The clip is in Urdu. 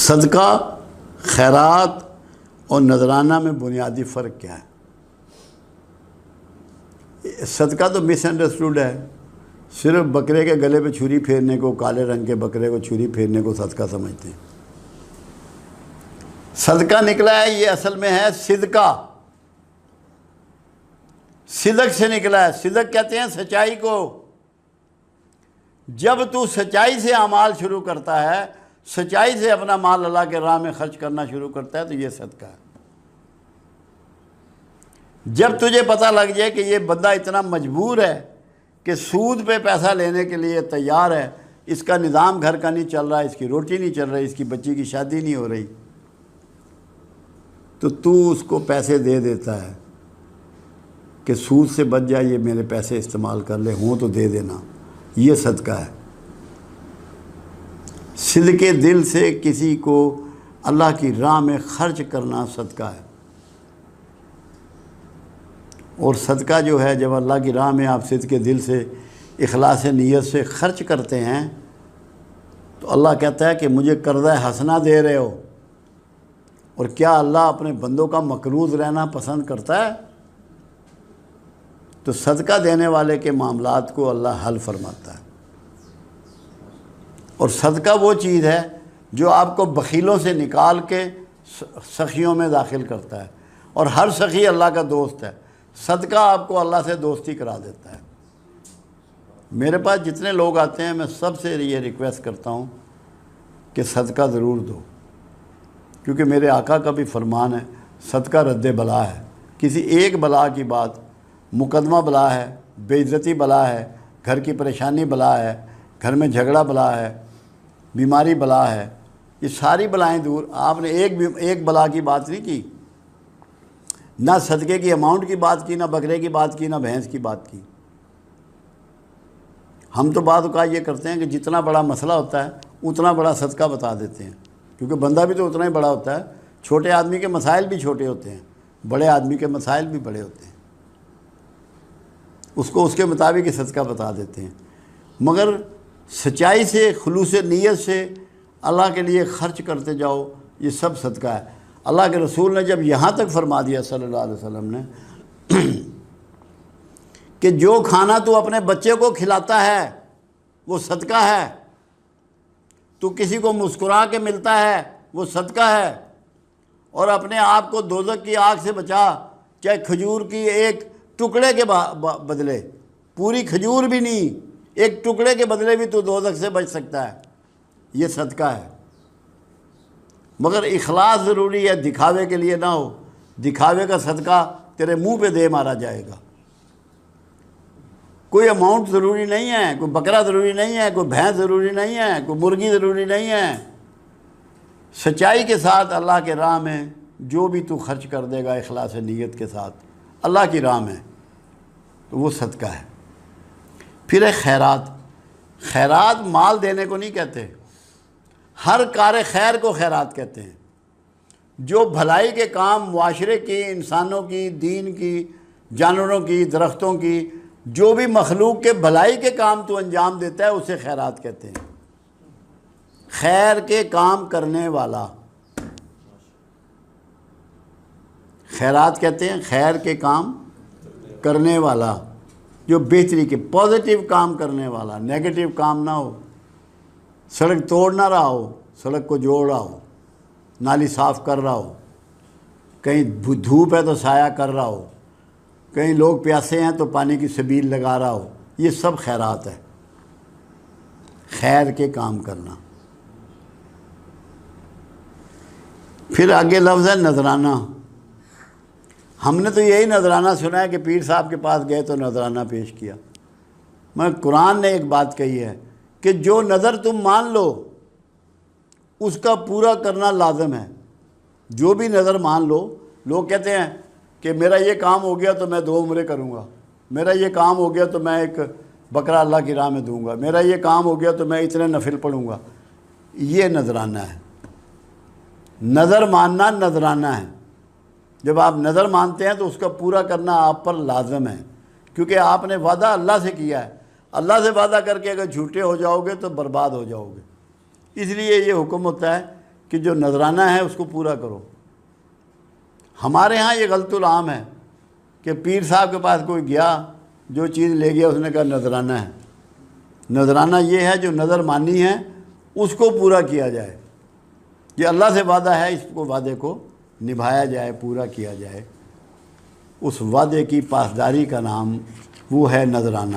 صدقہ، خیرات اور نذرانہ میں بنیادی فرق کیا ہے؟ صدقہ تو مس انڈرسٹوڈ ہے، صرف بکرے کے گلے پہ چھری پھیرنے کو، کالے رنگ کے بکرے کو چھری پھیرنے کو صدقہ سمجھتے ہیں۔ صدقہ نکلا ہے، یہ اصل میں ہے صدقہ، صدق سے نکلا ہے۔ صدق کہتے ہیں سچائی کو۔ جب تو سچائی سے اعمال شروع کرتا ہے، سچائی سے اپنا مال اللہ کے راہ میں خرچ کرنا شروع کرتا ہے، تو یہ صدقہ ہے۔ جب تجھے پتہ لگ جائے کہ یہ بندہ اتنا مجبور ہے کہ سود پہ پیسہ لینے کے لیے تیار ہے، اس کا نظام گھر کا نہیں چل رہا، اس کی روٹی نہیں چل رہی، اس کی بچی کی شادی نہیں ہو رہی، تو اس کو پیسے دے دیتا ہے کہ سود سے بچ جائے، یہ میرے پیسے استعمال کر لے، ہوں تو دے دینا، یہ صدقہ ہے۔ صدق دل سے کسی کو اللہ کی راہ میں خرچ کرنا صدقہ ہے۔ اور صدقہ جو ہے، جب اللہ کی راہ میں آپ صدق دل سے، اخلاص نیت سے خرچ کرتے ہیں، تو اللہ کہتا ہے کہ مجھے قرضہ حسنہ دے رہے ہو۔ اور کیا اللہ اپنے بندوں کا مقروض رہنا پسند کرتا ہے؟ تو صدقہ دینے والے کے معاملات کو اللہ حل فرماتا ہے۔ اور صدقہ وہ چیز ہے جو آپ کو بخیلوں سے نکال کے سخیوں میں داخل کرتا ہے، اور ہر سخی اللہ کا دوست ہے۔ صدقہ آپ کو اللہ سے دوستی کرا دیتا ہے۔ میرے پاس جتنے لوگ آتے ہیں، میں سب سے یہ ریکویسٹ کرتا ہوں کہ صدقہ ضرور دو، کیونکہ میرے آقا کا بھی فرمان ہے، صدقہ رد بلا ہے۔ کسی ایک بلا کی بات، مقدمہ بلا ہے، بے عزتی بلا ہے، گھر کی پریشانی بلا ہے، گھر میں جھگڑا بلا ہے، بیماری بلا ہے، یہ ساری بلائیں دور۔ آپ نے ایک بلا کی بات نہیں کی، نہ صدقے کی اماؤنٹ کی بات کی، نہ بکرے کی بات کی، نہ بھینس کی بات کی۔ ہم تو بعض اوقات یہ کرتے ہیں کہ جتنا بڑا مسئلہ ہوتا ہے اتنا بڑا صدقہ بتا دیتے ہیں، کیونکہ بندہ بھی تو اتنا ہی بڑا ہوتا ہے۔ چھوٹے آدمی کے مسائل بھی چھوٹے ہوتے ہیں، بڑے آدمی کے مسائل بھی بڑے ہوتے ہیں، اس کو اس کے مطابق ہی صدقہ بتا دیتے ہیں۔ مگر سچائی سے، خلوص نیت سے اللہ کے لیے خرچ کرتے جاؤ، یہ سب صدقہ ہے۔ اللہ کے رسول نے جب یہاں تک فرما دیا صلی اللہ علیہ وسلم نے کہ جو کھانا تو اپنے بچے کو کھلاتا ہے وہ صدقہ ہے، تو کسی کو مسکرا کے ملتا ہے وہ صدقہ ہے، اور اپنے آپ کو دوزخ کی آگ سے بچا، چاہے کھجور کی ایک ٹکڑے کے بدلے، پوری کھجور بھی نہیں، ایک ٹکڑے کے بدلے بھی تو دوزخ سے بچ سکتا ہے، یہ صدقہ ہے۔ مگر اخلاص ضروری ہے، دکھاوے کے لیے نہ ہو۔ دکھاوے کا صدقہ تیرے منہ پہ دے مارا جائے گا۔ کوئی اماؤنٹ ضروری نہیں ہے، کوئی بکرا ضروری نہیں ہے، کوئی بھینس ضروری نہیں ہے، کوئی مرغی ضروری نہیں ہے۔ سچائی کے ساتھ اللہ کے راہ میں جو بھی تو خرچ کر دے گا اخلاص نیت کے ساتھ اللہ کی راہ میں، تو وہ صدقہ ہے۔ پھر ہے خیرات۔ خیرات مال دینے کو نہیں کہتے، ہر کار خیر کو خیرات کہتے ہیں۔ جو بھلائی کے کام معاشرے کی، انسانوں کی، دین کی، جانوروں کی، درختوں کی، جو بھی مخلوق کے بھلائی کے کام تو انجام دیتا ہے، اسے خیرات کہتے ہیں۔ خیر کے کام کرنے والا، خیرات کہتے ہیں خیر کے کام کرنے والا، جو بہتری کے پازیٹیو کام کرنے والا، نیگیٹو کام نہ ہو۔ سڑک توڑ نہ رہا ہو، سڑک کو جوڑ رہا ہو، نالی صاف کر رہا ہو، کہیں دھوپ ہے تو سایہ کر رہا ہو، کہیں لوگ پیاسے ہیں تو پانی کی سبیل لگا رہا ہو، یہ سب خیرات ہے۔ خیر کے کام کرنا۔ پھر آگے لفظ ہے نذرانہ۔ ہم نے تو یہی نذرانہ سنا ہے کہ پیر صاحب کے پاس گئے تو نذرانہ پیش کیا، مگر قرآن نے ایک بات کہی ہے کہ جو نظر تم مان لو اس کا پورا کرنا لازم ہے۔ جو بھی نظر مان لو، لوگ کہتے ہیں کہ میرا یہ کام ہو گیا تو میں 2 عمرے کروں گا، میرا یہ کام ہو گیا تو میں ایک بکرا اللہ کی راہ میں دوں گا، میرا یہ کام ہو گیا تو میں اتنے نفل پڑھوں گا۔ یہ نذرانہ ہے۔ نظر ماننا نذرانہ ہے۔ جب آپ نظر مانتے ہیں تو اس کا پورا کرنا آپ پر لازم ہے، کیونکہ آپ نے وعدہ اللہ سے کیا ہے۔ اللہ سے وعدہ کر کے اگر جھوٹے ہو جاؤ گے تو برباد ہو جاؤ گے۔ اس لیے یہ حکم ہوتا ہے کہ جو نذرانہ ہے اس کو پورا کرو۔ ہمارے ہاں یہ غلط العام ہے کہ پیر صاحب کے پاس کوئی گیا، جو چیز لے گیا اس نے کہا نذرانہ ہے۔ نذرانہ یہ ہے جو نظر مانی ہے اس کو پورا کیا جائے، یہ اللہ سے وعدہ ہے، اس کو وعدے کو نبھایا جائے، پورا کیا جائے۔ اس وعدے کی پاسداری کا نام وہ ہے نذرانہ۔